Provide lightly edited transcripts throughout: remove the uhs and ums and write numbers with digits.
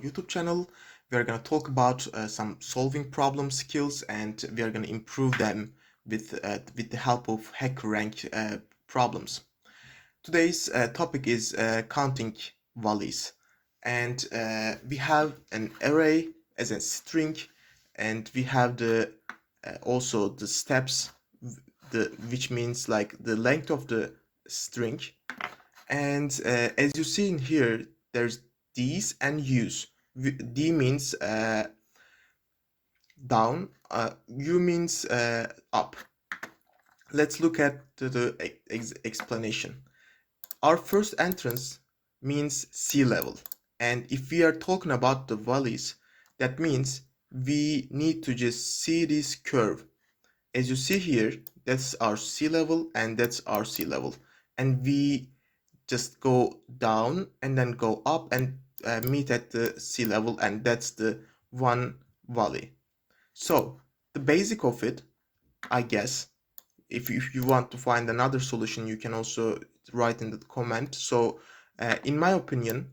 YouTube channel. We are going to talk about some solving problem skills, and we are going to improve them with the help of Hackkerrank problems. Today's topic is counting values, and we have an array as a string, and we have the also the steps, which means like the length of the string. And as you see in here, there's D's and U's. D means down, U means up. Let's look at the explanation. Our first entrance means sea level. And if we are talking about the valleys, that means we need to just see this curve. As you see here, that's our sea level and that's our sea level. And we just go down and then go up and meet at the sea level, and that's the one valley. So the basic of it, I guess, if you want to find another solution, you can also write in the comment. So in my opinion,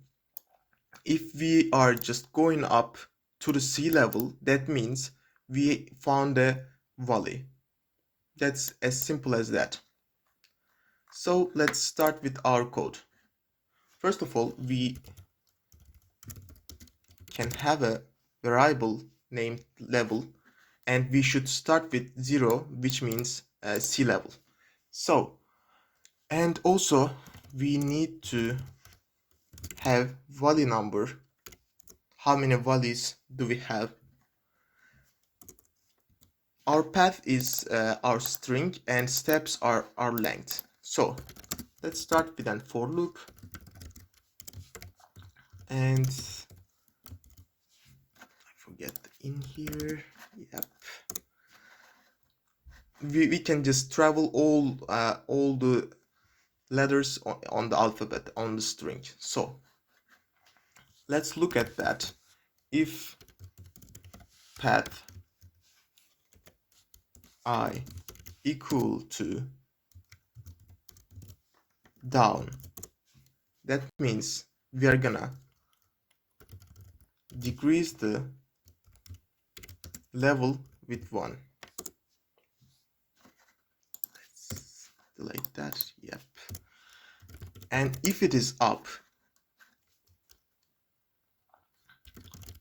if we are just going up to the sea level, that means we found a valley. That's as simple as that. So let's start with our code. First of all, we can have a variable named level, and we should start with 0, which means sea level. So, and also we need to have valley number. How many valleys do we have? Our path is our string, and steps are our length. So let's start with a for loop, and I forget in here. Yep. We can just travel all the letters on the alphabet on the string. So let's look at that. If path I equal to down, that means we are gonna decrease the level with 1. Let's delete that. Yep. And if it is up,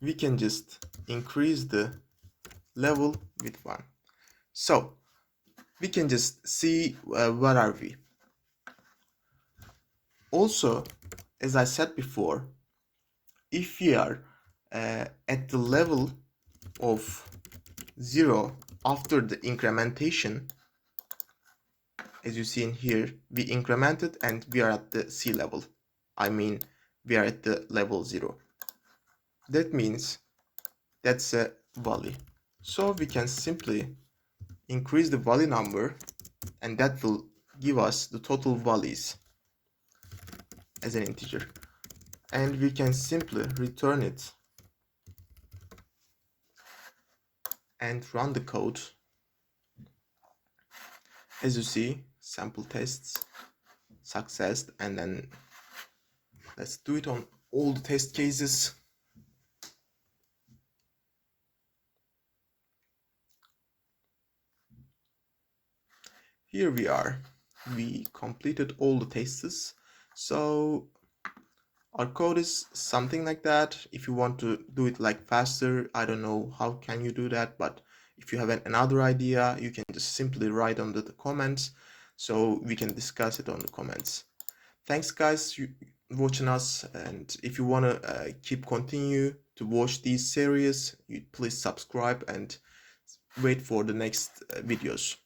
we can just increase the level with 1. So we can just see where are we. Also, as I said before, if we are at the level of 0 after the incrementation, as you see in here, we incremented and we are at the sea level. I mean, we are at the level 0. That means that's a valley. So we can simply increase the valley number, and that will give us the total valleys as an integer. And we can simply return it and run the code. As you see, sample tests, success, and then let's do it on all the test cases. Here we are. We completed all the tests. So our code is something like that. If you want to do it like faster, I don't know how can you do that, but if you have another idea, you can just simply write under the comments so we can discuss it on the comments. Thanks guys watching us, and if you want to continue to watch these series, please subscribe and wait for the next videos.